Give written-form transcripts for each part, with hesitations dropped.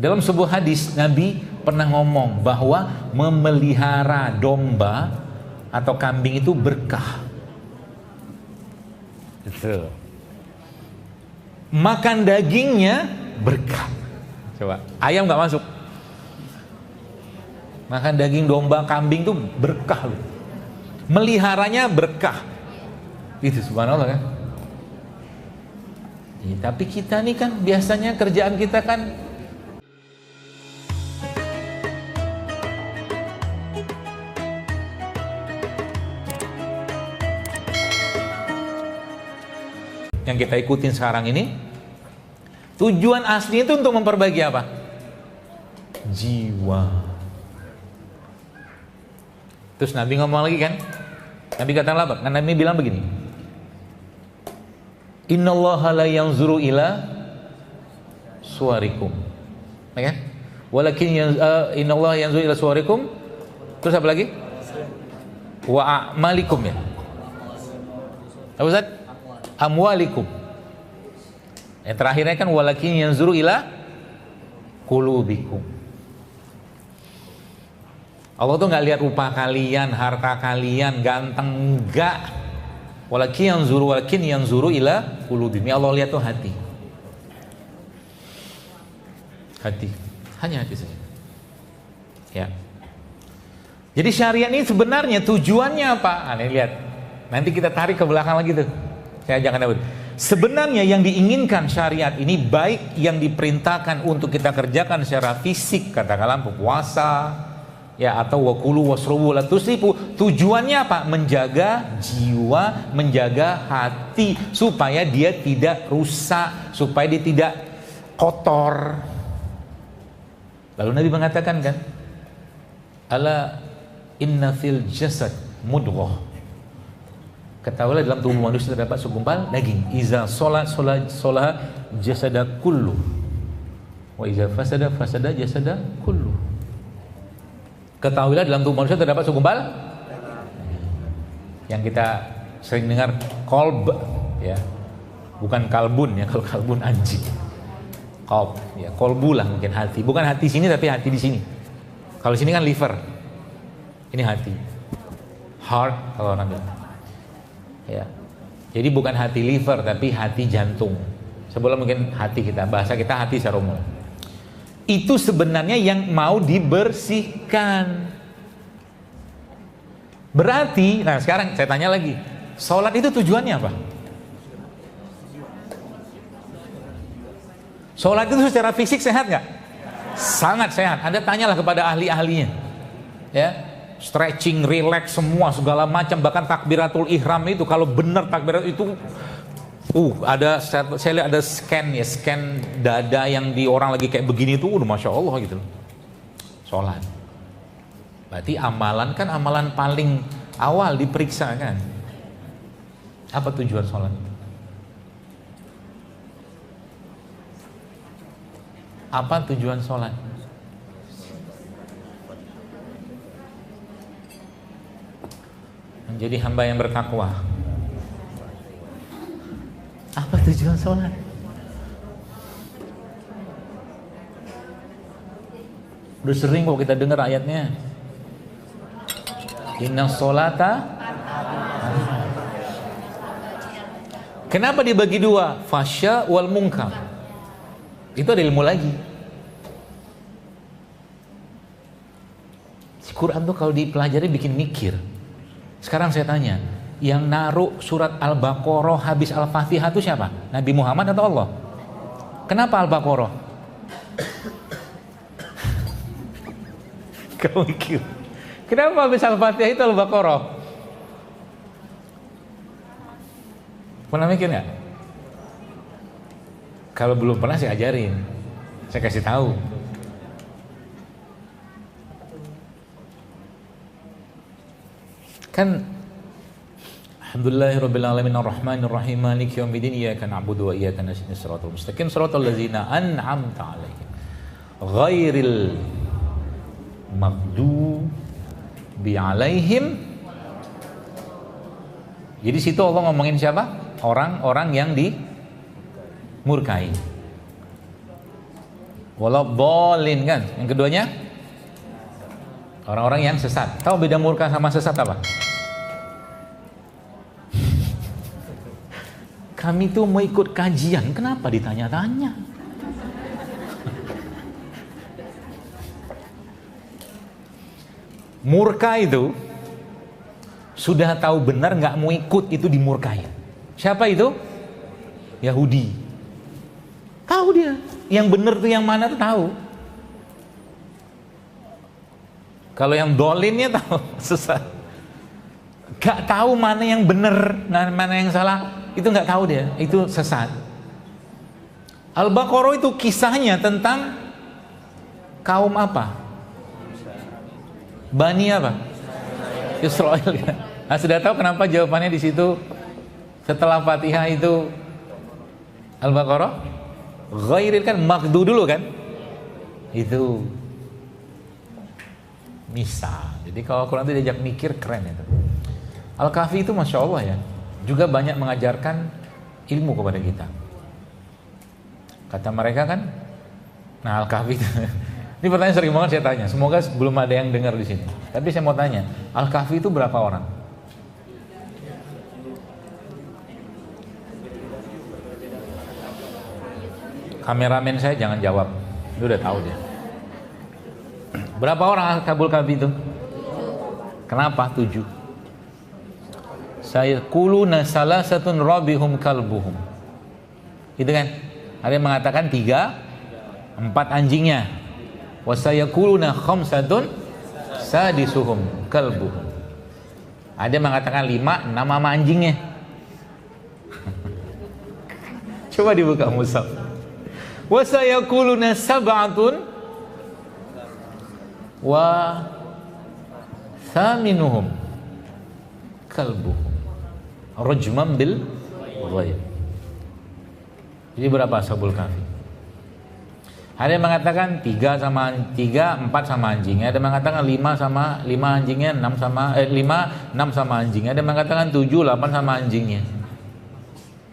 Dalam sebuah hadis Nabi pernah ngomong bahwa memelihara domba atau kambing itu berkah. Betul. Makan dagingnya berkah. Coba, ayam nggak masuk. Makan daging domba, kambing itu berkah. Meliharanya berkah. Itu subhanallah kan. Ya, tapi kita nih kan biasanya kerjaan kita kan yang kita ikutin sekarang ini, tujuan asli itu untuk memperbaiki apa? Jiwa. Terus Nabi ngomong lagi kan? Nabi kata apa? Nabi bilang begini, innallaha la yanzuru ila suwarikum, ya kan? Walakin innallaha yanzuru ila suwarikum. Terus apa lagi? Wa a'malikum, ya. Apa Ustaz? Amwalikum. Yang terakhirnya kan walakin yanzuru ila qulubikum. Allah tuh nggak lihat rupa kalian, harta kalian, ganteng, enggak. Walakin yanzuru ila qulubikum. Allah lihat tuh hati. Hati. Hanya hati saja. Ya. Jadi syariat ini sebenarnya tujuannya apa? Nih lihat. Nanti kita tarik ke belakang lagi tuh. Saya jangan dapat. Sebenarnya yang diinginkan syariat ini, baik yang diperintahkan untuk kita kerjakan secara fisik, katakanlah puasa, ya, atau wakulu wasrubu la tusrifu, tujuannya apa? Menjaga jiwa, menjaga hati supaya dia tidak rusak, supaya dia tidak kotor. Lalu Nabi mengatakan kan, ala inna fil jasad mudghah. Ketahuilah dalam tubuh manusia terdapat segumpal daging. Iza sholat jasada kullu, wa iza fasada jasada kullu. Ketahuilah dalam tubuh manusia terdapat segumpal yang kita sering dengar kolb, ya, bukan kalbun, ya. Kalau kalbun anjing, kolb, ya, kolbulah mungkin hati. Bukan hati sini tapi hati di sini. Kalau sini kan liver, ini hati, heart kalau orang bilang. Ya. Jadi bukan hati liver tapi hati jantung. Sebelum mungkin hati kita, bahasa kita hati secara umum. Itu sebenarnya yang mau dibersihkan. Berarti, nah sekarang saya tanya lagi, sholat itu tujuannya apa? Sholat itu secara fisik sehat nggak? Sangat sehat. Anda tanyalah kepada ahli-ahlinya, ya. Stretching, relax semua segala macam, bahkan takbiratul ihram itu kalau benar takbirat itu ada, saya lihat ada scan, ya, scan dada yang di orang lagi kayak begini itu masya Allah gitu. Sholat berarti amalan kan, amalan paling awal diperiksa kan. Apa tujuan sholat? Apa tujuan sholat? Menjadi hamba yang bertakwa. Apa tujuan sholat? Udah sering kok kita dengar ayatnya. Inna sholata. Kenapa dibagi dua? Fasya wal munkar. Itu ada ilmu lagi. Si Quran tuh kalau dipelajari bikin mikir. Sekarang saya tanya, yang naruh surat Al-Baqarah habis Al-Fatihah itu siapa? Nabi Muhammad atau Allah? Kenapa Al-Baqarah? Kau mikir, kenapa habis Al-Fatihah itu Al-Baqarah? Pernah mikir nggak? Kalau belum pernah saya ajarin, saya kasih tahu. Kan alhamdulillahirabbil alamin arrahmanir rahim maliki yaumiddin iyyaka na'budu wa iyyaka nasta'in shiratal mustaqim shiratal ladzina an'amta 'alaihim ghairil maghdubi 'alaihim. Jadi situ Allah ngomongin siapa? Orang-orang yang dimurkai. Waladhdallin kan. Yang keduanya orang-orang yang sesat. Tahu beda murka sama sesat apa? Kami tuh mau ikut kajian, kenapa ditanya-tanya? Murka itu sudah tahu benar nggak mau ikut, itu dimurkai. Siapa itu? Yahudi. Tahu dia, yang benar tuh yang mana tuh tahu. Kalau yang dolinnya tahu sesat. Gak tahu mana yang benar, mana yang salah, itu nggak tahu dia, itu sesat. Al-Baqarah itu kisahnya tentang kaum apa? Bani apa? Israel. Nah, sudah tahu kenapa jawabannya di situ setelah Fatihah itu Al-Baqarah? Ghairil kan maghdu dulu kan? Itu misal. Jadi kalau Quran itu diajak mikir keren itu. Al-Kahfi itu Masya Allah ya, juga banyak mengajarkan ilmu kepada kita. Kata mereka kan, nah Al-Kahfi itu, ini pertanyaan sering banget saya tanya, semoga belum ada yang dengar di sini. Tapi saya mau tanya, Al-Kahfi itu berapa orang? Kameramen saya jangan jawab, dia udah tahu dia. Berapa orang Al-Kahfi itu? Kenapa 7? Sayaquluna salasatun rabihum kalbuhum. Gitu kan? Ada yang mengatakan 3, 4 anjingnya. Wa sayaquluna khamsatun sadisuhum kalbuhum. Ada yang mengatakan 5, 6 sama anjingnya. Coba dibuka mushaf. Wa sayaquluna sab'atun wa thaminuhum kalbuhum. Rajman bil ghaib. Jadi berapa Ashabul Kahfi? Ada yang mengatakan 3, 4 sama anjingnya, ada yang mengatakan 5 sama 5 anjingnya, 6 sama 6 sama anjingnya, ada yang mengatakan 7, 8 sama anjingnya.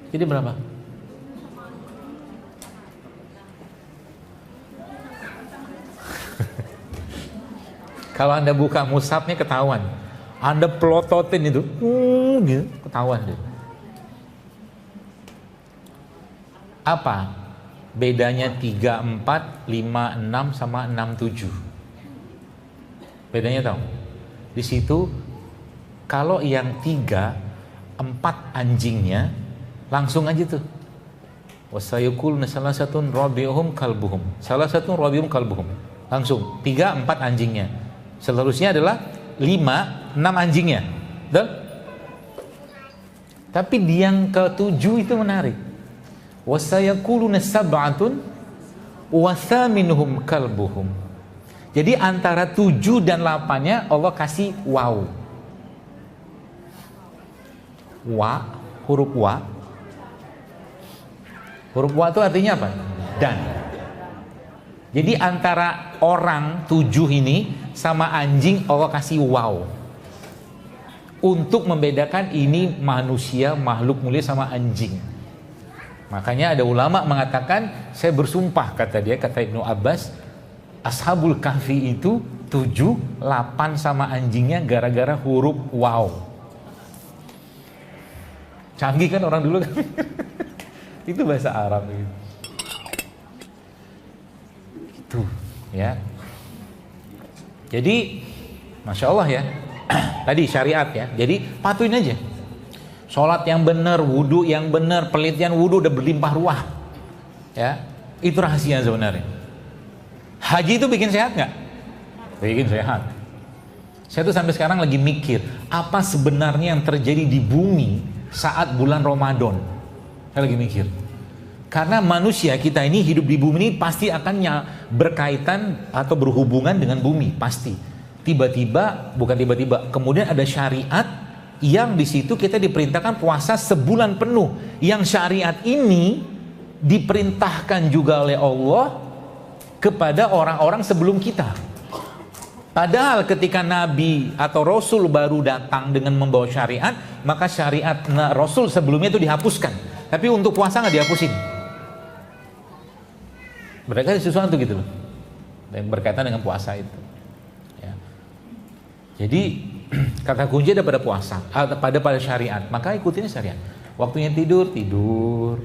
Jadi berapa? Kalau Anda buka mushafnya ketahuan. Anda pelototin itu, gitu, ketahuan deh. Apa bedanya 3, 4, 5, 6 sama 6, 7? Bedanya tahu? Di situ kalau yang 3, 4 anjingnya langsung aja tuh. Wasayuquluna salasatun rabi'uhum kalbuhum. Salasatun rabi'uhum kalbuhum. Langsung 3, 4 anjingnya. Seterusnya adalah 5, 6 anjingnya. Betul? Tapi di yang ke-7 itu menarik. Wasayaquluna sab'atun wa thaminuhum kalbuhum. Jadi antara 7 dan 8-nya Allah kasih waw. Wa, huruf wa. Huruf wa itu artinya apa? Dan. Jadi antara orang 7 ini sama anjing Allah kasih waw. Untuk membedakan ini manusia, makhluk mulia sama anjing. Makanya ada ulama mengatakan, saya bersumpah kata Ibnu Abbas, Ashabul Kahfi itu 7, 8 sama anjingnya gara-gara huruf waw. Canggih kan orang dulu kan? Itu bahasa Arab gitu. Itu ya. Jadi Masya Allah ya. Tadi syariat ya. Jadi patuhin aja. Sholat yang benar, wudhu yang benar, penelitian wudhu udah berlimpah ruah. Ya, itu rahasia sebenarnya. Haji itu bikin sehat nggak? Bikin sehat. Saya tuh sampai sekarang lagi mikir apa sebenarnya yang terjadi di bumi saat bulan Ramadan. Saya lagi mikir. Karena manusia kita ini hidup di bumi ini pasti akan berkaitan atau berhubungan dengan bumi, pasti. Bukan tiba-tiba, kemudian ada syariat yang di situ kita diperintahkan puasa sebulan penuh. Yang syariat ini diperintahkan juga oleh Allah kepada orang-orang sebelum kita. Padahal ketika Nabi atau Rasul baru datang dengan membawa syariat, maka syariat Rasul sebelumnya itu dihapuskan. Tapi untuk puasa nggak dihapusin. Mereka ada sesuatu gitu loh, yang berkaitan dengan puasa itu. Ya. Jadi kata kunci ada pada puasa, pada syariat. Maka ikutin syariat. Waktunya tidur, tidur.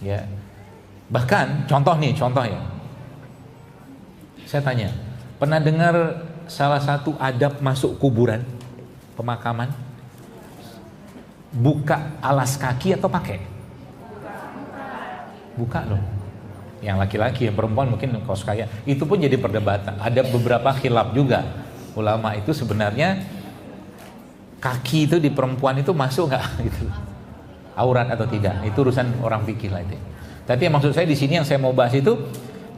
Ya. Bahkan contoh ya. Saya tanya, pernah dengar salah satu adab masuk kuburan, pemakaman? Buka alas kaki atau pakai? Buka loh. Yang laki-laki, yang perempuan mungkin kaos kaki. Itu pun jadi perdebatan. Ada beberapa khilaf juga. Ulama itu sebenarnya kaki itu di perempuan itu masuk nggak gitu, aurat atau tidak? Itu urusan orang fikih lah itu. Tapi yang maksud saya di sini yang saya mau bahas itu,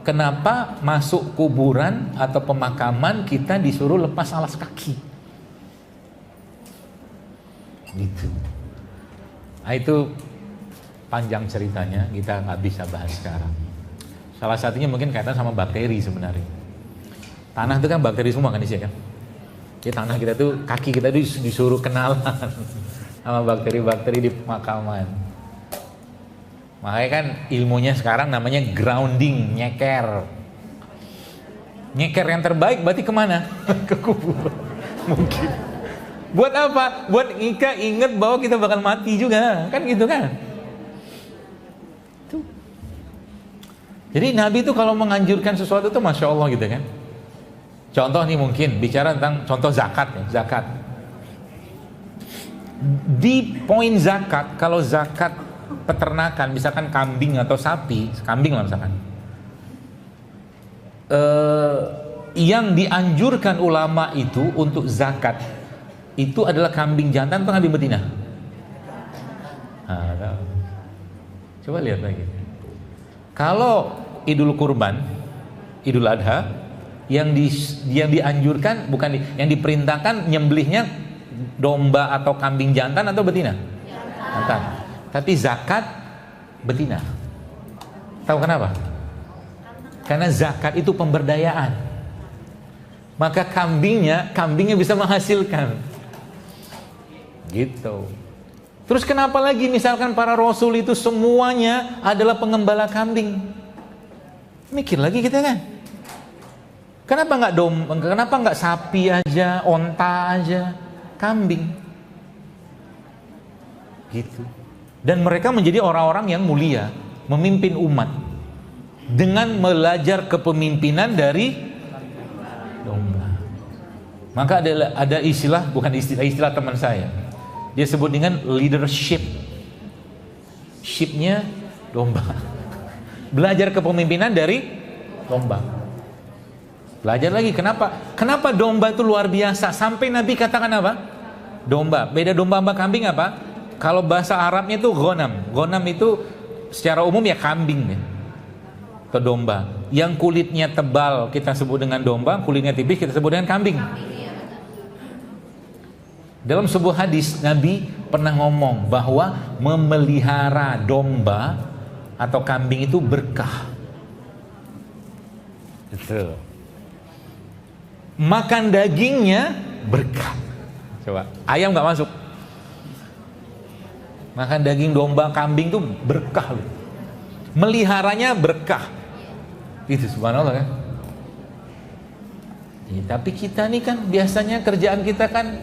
kenapa masuk kuburan atau pemakaman kita disuruh lepas alas kaki? Gitu. Nah, itu panjang ceritanya, kita nggak bisa bahas sekarang. Salah satunya mungkin kaitan sama bakteri sebenarnya. Tanah itu kan bakteri semua kan isinya kan. Jadi tanah kita tuh, kaki kita tuh disuruh kenalan sama bakteri-bakteri di pemakaman. Makanya kan ilmunya sekarang namanya grounding, nyeker. Nyeker yang terbaik berarti kemana? Ke kubur. Mungkin. Buat apa? Buat ingat bahwa kita bakal mati juga, kan gitu kan? Tuh. Jadi Nabi itu kalau menganjurkan sesuatu itu Masya Allah gitu kan. Contoh nih mungkin bicara tentang contoh zakat ya, zakat. Di poin zakat, kalau zakat peternakan misalkan kambing atau sapi, kambing lah misalkan, yang dianjurkan ulama itu untuk zakat itu adalah kambing jantan atau kambing betina? Nah, coba lihat lagi. Kalau Idul Kurban, Idul Adha, yang dianjurkan yang diperintahkan nyembelihnya domba atau kambing jantan atau betina? Jantan. Tapi zakat betina. Tahu kenapa? Karena zakat itu pemberdayaan. Maka kambingnya bisa menghasilkan. Gitu. Terus kenapa lagi misalkan para rasul itu semuanya adalah pengembala kambing? Mikir lagi kita kan. Kenapa nggak sapi aja, onta aja, kambing? Gitu. Dan mereka menjadi orang-orang yang mulia, memimpin umat dengan belajar kepemimpinan dari domba. Maka ada istilah, bukan istilah teman saya. Dia sebut dengan leadership. Shipnya domba. Belajar kepemimpinan dari domba. Belajar lagi, kenapa domba itu luar biasa sampai Nabi katakan apa? Domba. Beda domba sama kambing apa? Kalau bahasa Arabnya itu ghanam. Ghanam itu secara umum ya kambing ya. Atau domba. Yang kulitnya tebal kita sebut dengan domba, kulitnya tipis kita sebut dengan kambing. Dalam sebuah hadis Nabi pernah ngomong bahwa memelihara domba atau kambing itu berkah. Betul. Makan dagingnya berkah. Coba, ayam nggak masuk. Makan daging domba, kambing itu berkah. Meliharanya berkah. Itu subhanallah kan. Ya, tapi kita nih kan biasanya kerjaan kita kan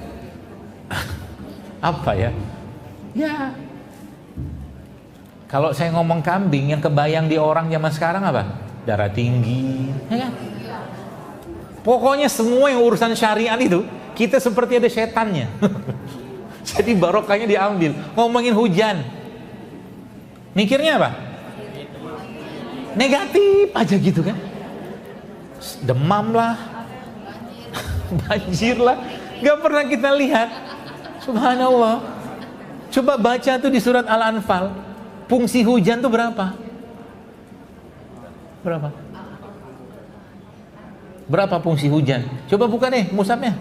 apa ya? Ya. Kalau saya ngomong kambing, yang kebayang di orang zaman sekarang apa? Darah tinggi, ya kan? Pokoknya semua yang urusan syariat itu kita seperti ada setannya. Jadi barokahnya diambil. Ngomongin hujan, mikirnya apa? Negatif aja gitu kan? Demam lah, banjir lah, gak pernah kita lihat. Subhanallah. Coba baca tuh di surat Al-Anfal, fungsi hujan tuh berapa? Berapa fungsi hujan? Coba buka deh mushafnya.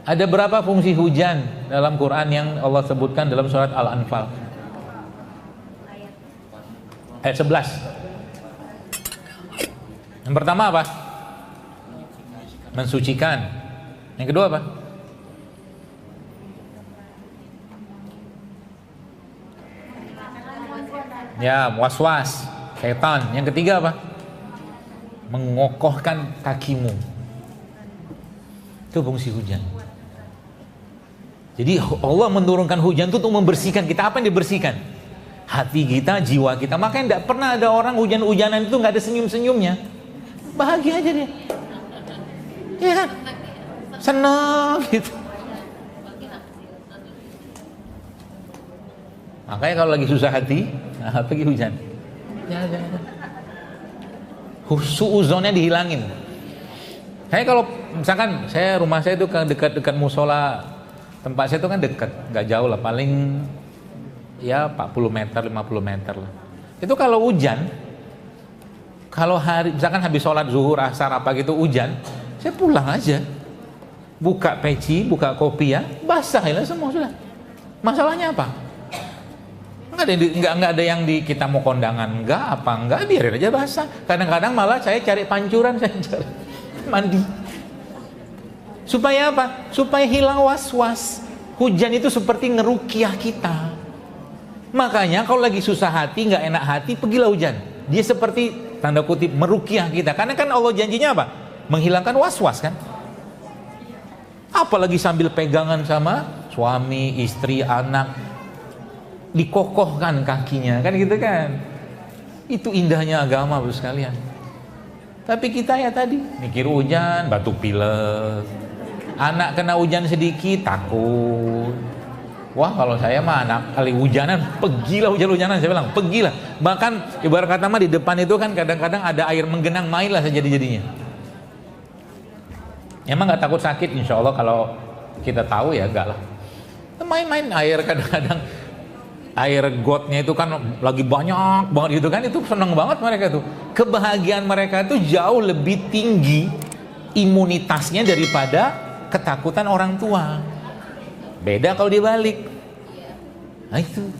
Ada berapa fungsi hujan dalam Quran yang Allah sebutkan dalam surat Al-Anfal? Ayat 11. Yang pertama apa? Mensucikan. Yang kedua apa? Ya, was-was. setan. Yang ketiga apa? Mengokohkan kakimu. Itu fungsi hujan. Jadi Allah menurunkan hujan itu untuk membersihkan kita. Apa yang dibersihkan? Hati kita, jiwa kita. Makanya tidak pernah ada orang hujan-hujanan itu nggak ada senyum-senyumnya. Bahagia aja dia. Iya kan? Senang gitu. Makanya kalau lagi susah hati, pergi hujan. Jangan. Suuzonnya dihilangin. Saya kalau misalkan rumah saya itu dekat musola, tempat saya itu kan dekat, nggak jauh lah, paling ya 40 meter, 50 meter lah. Itu kalau hujan, kalau hari misalkan habis sholat zuhur, asar apa gitu hujan, saya pulang aja, buka peci, buka kopi ya, basah ya semua sudah. Masalahnya apa? Nggak ada yang kita mau kondangan enggak, biarin aja basah. Kadang-kadang malah saya cari pancuran, saya cari mandi. Supaya apa? Supaya hilang was-was. Hujan itu seperti ngerukiah kita. Makanya kalau lagi susah hati, nggak enak hati, pergilah hujan. Dia seperti tanda kutip merukiah kita. Karena kan Allah janjinya apa? Menghilangkan was-was kan? Apalagi sambil pegangan sama suami, istri, anak, dikokohkan kakinya kan gitu kan. Itu indahnya agama Bapak sekalian. Tapi kita ya tadi mikir hujan, batuk pilek. Anak kena hujan sedikit takut. Wah kalau saya mah anak kali hujanan, pergilah hujan-hujanan, saya bilang pergilah. Bahkan ibarat kata mah di depan itu kan kadang-kadang ada air menggenang, mainlah sejadi-jadinya. Emang nggak takut sakit? Insya Allah kalau kita tahu ya enggak lah. Main-main air kadang-kadang. Air gotnya itu kan lagi banyak banget gitu kan, itu senang banget mereka tuh. Kebahagiaan mereka itu jauh lebih tinggi imunitasnya daripada ketakutan orang tua. Beda kalau dibalik. Nah itu.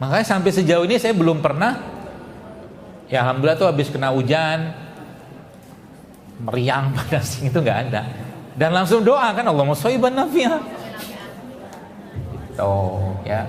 Makanya sampai sejauh ini saya belum pernah, ya alhamdulillah tuh habis kena hujan meriang panas itu nggak ada. Dan langsung doa kan, Allahumma shayyiban nafi'ah. Tuh ya.